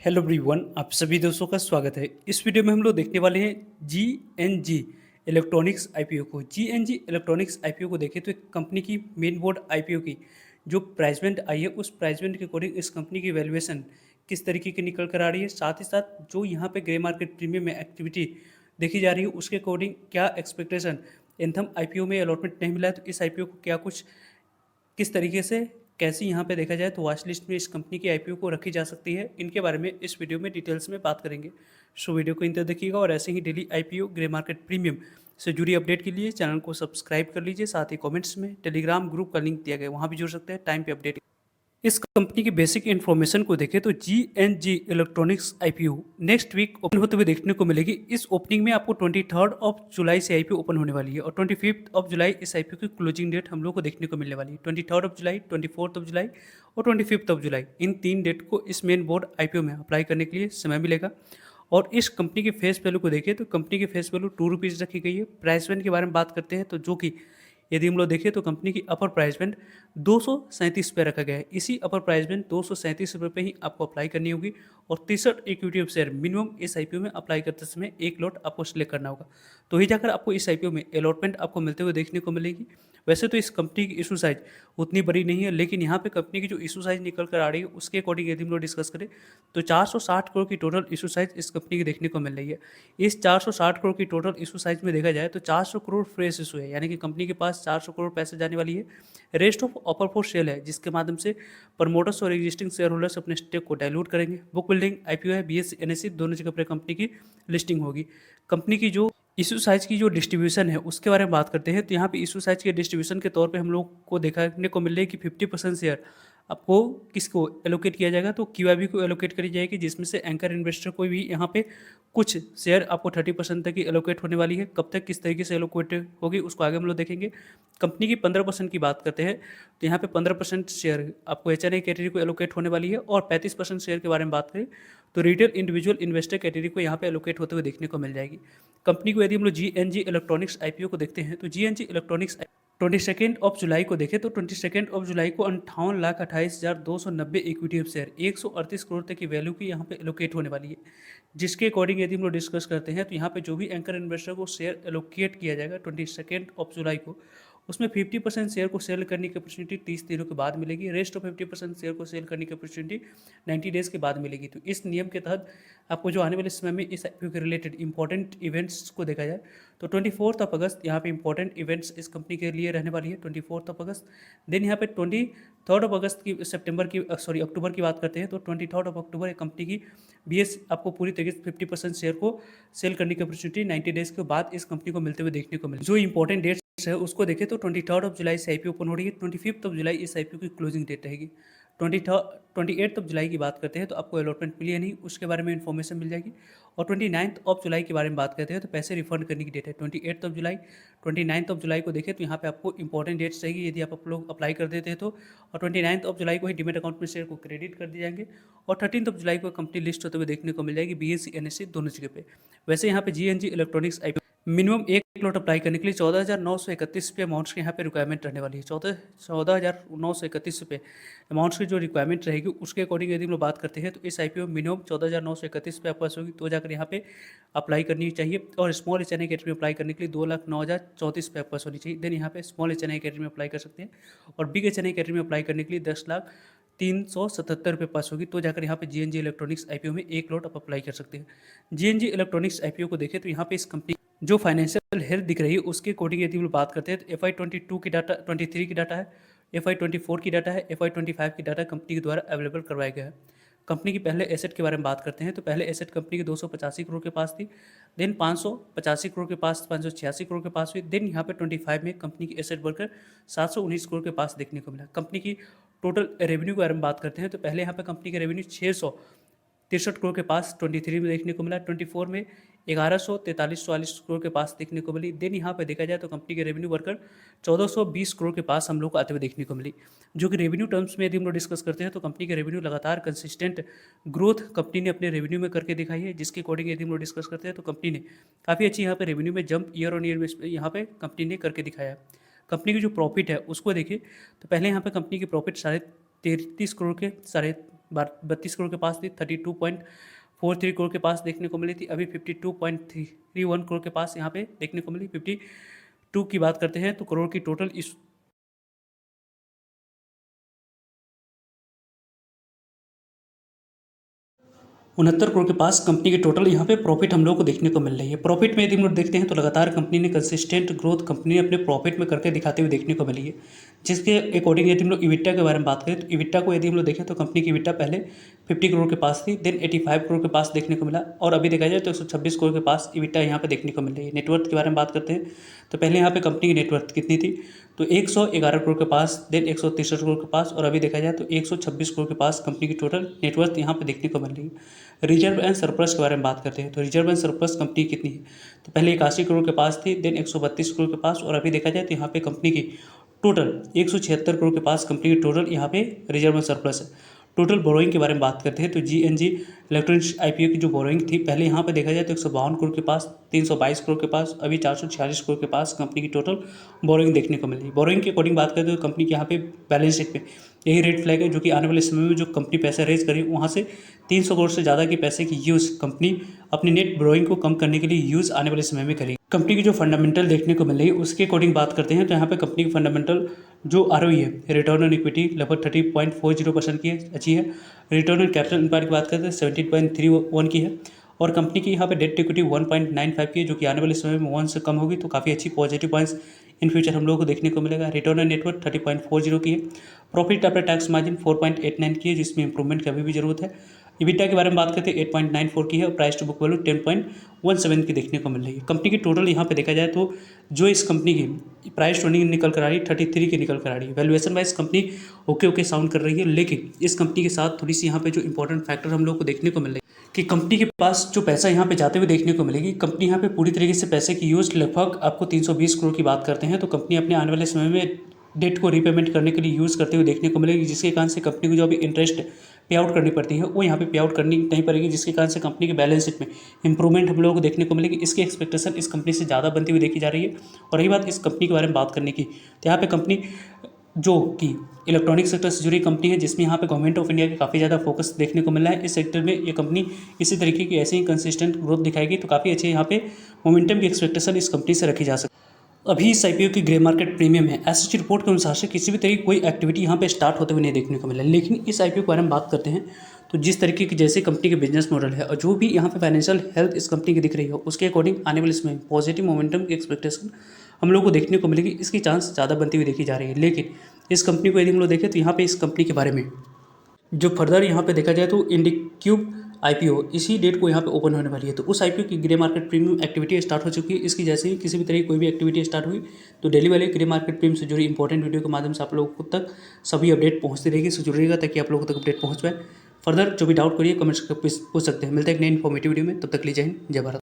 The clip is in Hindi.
हेलो एवरीवन, आप सभी दोस्तों का स्वागत है। इस वीडियो में हम लोग देखने वाले हैं जीएनजी इलेक्ट्रॉनिक्स आईपीओ को। जीएनजी इलेक्ट्रॉनिक्स आईपीओ को देखें तो एक कंपनी की मेन बोर्ड आईपीओ की जो प्राइसमेंट आई है, उस प्राइसमेंट के अकॉर्डिंग इस कंपनी की वैल्यूएशन किस तरीके की निकल कर आ रही है, साथ ही साथ जो यहाँ पे ग्रे मार्केट प्रीमियम में एक्टिविटी देखी जा रही है उसके अकॉर्डिंग क्या एक्सपेक्टेशन। एंथम आईपीओ में अलॉटमेंट नहीं मिला है तो इस आईपीओ को क्या कुछ किस तरीके से कैसी यहाँ पे देखा जाए तो वॉच लिस्ट में इस कंपनी की आईपीओ को रखी जा सकती है, इनके बारे में इस वीडियो में डिटेल्स में बात करेंगे। सो वीडियो को इंत देखिएगा और ऐसे ही daily IPO grey market premium से जुड़ी अपडेट के लिए चैनल को सब्सक्राइब कर लीजिए। साथ ही कमेंट्स में टेलीग्राम ग्रुप का लिंक दिया गया, वहाँ भी जुड़ सकते हैं टाइम पे अपडेट। इस कंपनी की बेसिक इन्फॉर्मेशन को देखें तो GNG electronics IPO next week open होते हुए देखने को मिलेगी। इस ओपनिंग में आपको 23 जुलाई से आईपीओ ओपन होने वाली है और 25 जुलाई इस आईपीओ की क्लोजिंग डेट हम लोग को देखने को मिलने वाली है। 23 जुलाई, 24 जुलाई और 25 जुलाई, इन 3 डेट को इस मेन बोर्ड आईपीओ में अप्लाई करने के लिए समय मिलेगा। और इस कंपनी के फेस वैल्यू को देखें तो कंपनी की फेस वैल्यू ₹2 रखी गई है। प्राइस बैंड के बारे में बात करते हैं तो जो कि यदि हम लोग देखें तो कंपनी की अपर प्राइस बैंड 237 पे रखा गया है। इसी अपर प्राइस बैंड 237 रुपये पे ही आपको अप्लाई करनी होगी और 63 इक्विटी ऑफ शेयर मिनिमम इस आईपीओ में अप्लाई करते समय एक लॉट आपको सिलेक्ट करना होगा, तो ही जाकर आपको इस आईपीओ में अलॉटमेंट आपको मिलते हुए देखने को मिलेगी। वैसे तो इस कंपनी की इशू साइज उतनी बड़ी नहीं है, लेकिन यहाँ पे कंपनी की जो इशू साइज निकल कर आ रही है उसके अकॉर्डिंग यदि हम लोग डिस्कस करें तो 460 करोड़ की टोटल इशू साइज इस कंपनी की देखने को मिल रही है। इस 460 करोड़ की टोटल इशू साइज में देखा जाए तो 400 करोड़ फ्रेश इशू है, यानी कि कंपनी के पास 400 करोड़ पैसे जाने वाली है। Rest of offer for sale है, जिसके माध्यम से प्रमोटर्स और एग्जिस्टिंग शेयर होल्डर्स अपने स्टेक को डाइल्यूट करेंगे। बुक बिल्डिंग आईपीओ है, बीएसई एनएसई दोनों जगह पर कंपनी की लिस्टिंग होगी। कंपनी की जो इशू साइज की जो डिस्ट्रीब्यूशन है उसके बारे में बात करते हैं तो यहाँ पे इशू साइज के डिस्ट्रीब्यूशन के तौर पे हम लोग को देखने को मिल रही है कि 50% शेयर आपको किसको एलोकेट किया जाएगा, तो क्यूआईबी को एलोकेट करी जाएगी, जिसमें से एंकर इन्वेस्टर को भी यहाँ पे कुछ शेयर आपको 30% तक की एलोकेट होने वाली है। कब तक किस तरीके से एलोकेट होगी उसको आगे हम लोग देखेंगे। कंपनी की 15% की बात करते हैं तो यहाँ पे 15% शेयर आपको एचएनआई कैटेगरी को एलोकेट होने वाली है और 35% शेयर के बारे में बात करें तो रिटेल इंडिविजुअल इन्वेस्टर कैटेगरी को यहाँ पे एलोकेट होते हुए देखने को मिल जाएगी। कंपनी को यदि हम लोग जीएनजी इलेक्ट्रॉनिक्स आईपीओ को देखते हैं तो जीएनजी इलेक्ट्रॉनिक्स 22 जुलाई को देखें तो 22 जुलाई को 58,28,290 इक्विटी ऑफ शेयर 138 करोड़ तक की वैल्यू की यहाँ पे एलोकेट होने वाली है। जिसके अकॉर्डिंग यदि हम लोग डिस्कस करते हैं तो यहाँ पे जो भी एंकर इन्वेस्टर को शेयर एलोकेट किया जाएगा 22 जुलाई को, उसमें 50% शेयर को सेल करने की अपॉर्चुनिटी 30 दिनों के बाद मिलेगी। रेस्ट ऑफ 50% शेयर को सेल करने की अपॉर्चुनिटी 90 डेज के बाद मिलेगी। तो इस नियम के तहत आपको जो आने वाले समय में इस आईपीओ के रिलेटेड इंपॉर्टेंट इवेंट्स को देखा जाए तो 24 अगस्त यहाँ पे इंपॉर्टेंट इवेंट्स इस कंपनी के लिए रहने वाली है। 24 अगस्त, देन यहाँ पे 23 अगस्त की सितंबर की अक्टूबर की बात करते हैं तो 23 अक्टूबर एक कंपनी की बीएस आपको पूरी तरीके से 50% शेयर को सेल करने की अपॉर्चुनिटी 90 डेज के बाद इस कंपनी को मिलते हुए देखने को मिले। जो इंपॉर्टेंट डेट्स है उसको देखें तो 23 जुलाई से आईपीओ ओपन हो रही है। 25 जुलाई इस आईपीओ की क्लोजिंग डेट रहेगी। 28 जुलाई की बात करते हैं तो आपको अलॉटमेंट मिली है नहीं, उसके बारे में इन्फॉर्मेशन मिल जाएगी। और 29 जुलाई के बारे में बात करते हैं तो पैसे रिफंड करने की डेट है 28 जुलाई। 29 जुलाई को देखें तो यहाँ पे आपको इंपॉर्टेंट डेट्स रहेगी यदि आप लोग अप्लाई कर देते हैं तो। और 29 जुलाई को ही डीमेट अकाउंट में शेयर को क्रेडिट कर दिए जाएंगे और 13 जुलाई को कंपनी लिस्ट होते हुए देखने को मिल जाएगी बीएसई एनएसई दोनों जगह पे। वैसे यहाँ पे जीएनजी इलेक्ट्रॉनिक्स आईपीओ मिनिमम एक लॉट अप्लाई करने के लिए 14,931 रुपये अमाउंट्स की यहाँ पे रिक्वायरमेंट रहने वाली है। 14,931 रुपये अमाउंट्स की जो रिक्वायरमेंट रहेगी उसके अकॉर्डिंग यदि हम लोग बात करते हैं तो इस आईपीओ मिनिमम 14,931 रुपये आपके पास होगी तो जाकर यहाँ पे अप्लाई करनी चाहिए। और स्मॉल एचएनआई कैटेगरी में अप्लाई करने के लिए 2,09,034 रुपये आपके पास होनी चाहिए। देन यहाँ पे स्मॉल एचएनआई कैटेगरी में अप्लाई कर सकते हैं और बिग एचएनआई कैटेगरी में अप्लाई करने के लिए 10,03,77 रुपये पास होगी तो जाकर यहाँ पे जीएनजी इलेक्ट्रॉनिक्स आईपीओ में एक लॉट आप अप्लाई कर सकते हैं। जीएनजी इलेक्ट्रॉनिक्स आईपीओ को देखें तो यहाँ पे इस कंपनी जो फाइनेंशियल हेल्थ दिख रही है उसके अकॉर्डिंग यदि हम बात करते हैं तो FY22 की डाटा 23 की डाटा है, FY24 की डाटा है, FY25 की डाटा कंपनी के द्वारा अवेलेबल करवाया गया है। कंपनी की पहले एसेट के बारे में बात करते हैं तो पहले एसेट कंपनी की 285 करोड़ के पास थी, देन 585 करोड़ के पास, 586 करोड़ के पास हुई, देन यहाँ पे 25 में कंपनी की एसेट बढ़कर 719 करोड़ के पास देखने को मिला। कंपनी की टोटल रेवेन्यू के बारे में बात करते हैं तो पहले यहाँ पे कंपनी का रेवेन्यू 663 करोड़ के पास 23 में देखने को मिला, 24 में 1143 करोड़ के पास देखने को मिली। देन यहाँ पे देखा जाए तो कंपनी के रेवेन्यू बढ़कर 1420 करोड़ के पास हम लोग को आते हुए देखने को मिली। जो कि रेवेन्यू टर्म्स में यदि हम लोग डिस्कस करते हैं तो कंपनी के रेवेन्यू लगातार कंसिस्टेंट ग्रोथ कंपनी ने अपने रेवेन्यू में करके दिखाई है, जिसके अकॉर्डिंग यदि हम लोग डिस्कस करते हैं तो कंपनी ने काफ़ी अच्छी यहाँ पे रेवेन्यू में जंप ईयर ऑन ईयर यहाँ पे कंपनी ने करके दिखाया है। कंपनी की जो प्रॉफिट है उसको देखिए तो पहले यहाँ पे कंपनी की प्रॉफिट 33.5 करोड़ के 32 करोड़ के पास थी, 32.43 करोड़ के पास देखने को मिली थी, अभी 52.31 करोड़ के पास यहाँ पे देखने को मिली। 52 की बात करते हैं तो करोड़ की टोटल इस 69 करोड़ के पास कंपनी के टोटल यहाँ पे प्रॉफिट हम लोग को देखने को मिल रही है। प्रॉफिट में यदि हम लोग देखते हैं तो लगातार कंपनी ने कंसिस्टेंट ग्रोथ कंपनी ने अपने प्रॉफिट में करके दिखाते हुए देखने को मिली है, जिसके अकॉर्डिंग यदि हम लोग इबिटा के बारे में बात करें तो इबिटा को यदि हम लोग देखें तो कंपनी की इबिटा पहले 50 करोड़ के पास थी, देन 85 करोड़ के पास देखने को मिला, और अभी देखा जाए तो 126 करोड़ के पास इबिटा यहाँ पे देखने को मिल रही है। नेटवर्थ के बारे में बात करते हैं तो पहले यहाँ पे कंपनी की नेटवर्थ कितनी थी तो 111 करोड़ के पास, देन 163 करोड़ के पास, और अभी देखा जाए तो 126 करोड़ के पास कंपनी की टोटल नेटवर्थ यहाँ पे देखने को मिल रही है। रिजर्व एंड सरप्लस के बारे में बात करते हैं तो रिजर्व एंड सरप्लस कंपनी कितनी है तो पहले 81 करोड़ के पास थी, देन 132 करोड़ के पास, और अभी देखा जाए तो यहाँ पे कंपनी की टोटल 176 करोड़ के पास कंपनी की टोटल यहाँ पे रिजर्व एंड सरप्लस है। टोटल बोरोइंग के बारे में बात करते हैं तो जीएनजी इलेक्ट्रॉनिक्स आईपीओ की जो बोरोइंग थी पहले यहाँ पे देखा जाए तो 152 करोड़ के पास, 322 करोड़ के पास, अभी 446 करोड़ के पास कंपनी की टोटल बोरोइंग देखने को मिल रही है। बोरोइंग के अकॉर्डिंग बात करते हैं तो कंपनी के यहाँ पे बैलेंस शीट पे यही रेड फ्लैग है जो कि आने वाले समय में जो कंपनी पैसा रेज करी वहाँ से 300 करोड़ से ज़्यादा के पैसे की यूज़ कंपनी अपनी नेट बोरोइंग को कम करने के लिए यूज़ आने वाले समय में करेगी। कंपनी की जो फंडामेंटल देखने को मिल रही है उसके अकॉर्डिंग बात करते हैं तो यहाँ पे कंपनी की फंडामेंटल जो आरओई है, रिटर्न ऑन इक्विटी लगभग 30.40% की अच्छी है। रिटर्न ऑन कैपिटल एम्प्लॉयड की बात करते हैं 17.31 की है, और कंपनी की यहाँ पे डेट इक्विटी 1.95 की है जो कि आने वाले समय में 1 से कम होगी, तो काफ़ी अच्छी पॉजिटिव पॉइंट्स इन फ्यूचर हम लोगों को देखने को मिलेगा। रिटर्न ऑन नेटवर्थ 30.40 की है। प्रॉफिट आफ्टर टैक्स मार्जिन 4.89 की है जिसमें इंप्रूवमेंट की अभी भी जरूरत है। इबिटा के बारे में बात करते हैं 8.94 की है, और प्राइस टू बुक वैल्यू 10.17 की देखने को मिल रही है। कंपनी की टोटल यहाँ पे देखा जाए तो जो इस कंपनी की प्राइस टर्निंग निकल कर आ रही है 33 की निकल कर आ रही है। Valuation wise company okay sound कर रही है, लेकिन इस कंपनी के साथ थोड़ी सी यहाँ पे जो इंपॉर्टेंट फैक्टर हम लोग को देखने को मिल रही है कि कंपनी के पास जो पैसा यहाँ पे जाते हुए देखने को मिलेगी, कंपनी यहाँ पे पूरी तरीके से पैसे की यूज लगभग आपको 320 करोड़ की बात करते हैं तो कंपनी अपने आने वाले समय में डेट को रीपेमेंट करने के लिए यूज़ करते हुए देखने को मिलेगी, जिसके कारण से कंपनी को जो अभी इंटरेस्ट पे आउट करनी पड़ती है वो यहाँ पे पे आउट करनी नहीं पड़ेगी, जिसके कारण से कंपनी के बैलेंस शीट में इंप्रूवमेंट हम लोगों को देखने को मिलेगी। इसकी एक्सपेक्टेशन इस कंपनी से ज़्यादा बनती हुई देखी जा रही है। और रही बात इस कंपनी के बारे में बात करने की तो यहाँ पे कंपनी जो कि इलेक्ट्रॉनिक सेक्टर से जुड़ी कंपनी है जिसमें यहाँ पे गवर्नमेंट ऑफ इंडिया की काफ़ी ज़्यादा फोकस देखने को मिल रहा है। इस सेक्टर में ये कंपनी इसी तरीके की ऐसे ही कंसिस्टेंट ग्रोथ दिखाएगी तो काफ़ी अच्छे यहाँ पे मोमेंटम की एक्सपेक्टेशन इस कंपनी से रखी जा सकती है। अभी इस आईपीओ की ग्रे मार्केट प्रीमियम है। एसएससी रिपोर्ट के अनुसार से किसी भी तरीके की कोई एक्टिविटी यहाँ पे स्टार्ट होते हुए नहीं देखने को मिला, लेकिन इस आईपीओ के बारे में बात करते हैं तो जिस तरीके की जैसे कंपनी के बिजनेस मॉडल है और जो भी यहाँ पे फाइनेंशियल हेल्थ इस कंपनी की दिख रही हो उसके अकॉर्डिंग आने वाले इसमें पॉजिटिव मोमेंटम की एक्सपेक्टेशन हम लोग को देखने को मिलेगी। इसकी चांस ज़्यादा बनती हुई देखी जा रही है, लेकिन इस कंपनी को यदि हम लोग देखें तो यहाँ पे इस कंपनी के बारे में जो फर्दर यहाँ पे देखा जाए तो इंडिक्यूब आईपीओ इसी डेट को यहाँ पे ओपन होने वाली है, तो उस आईपीओ की grey market premium activity start हो चुकी है। इसकी जैसे ही किसी भी तरह की कोई भी एक्टिविटी स्टार्ट हुई तो डेली वाले ग्रे मार्केट प्रीमियम से जुड़ी इंपॉर्टेंट वीडियो के माध्यम से आप लोगों तक सभी अपडेट पहुँचती रहेगी। सो जुड़ रहेगा ताकि आप लोगों तक अपडेट पहुँच पाए। फर्दर जो भी डाउट करिए कमेंट्स पूछ सकते हैं। मिलते हैं एक नई इन्फॉर्मेटिव वीडियो में, तब तक लीजिए जय भारत।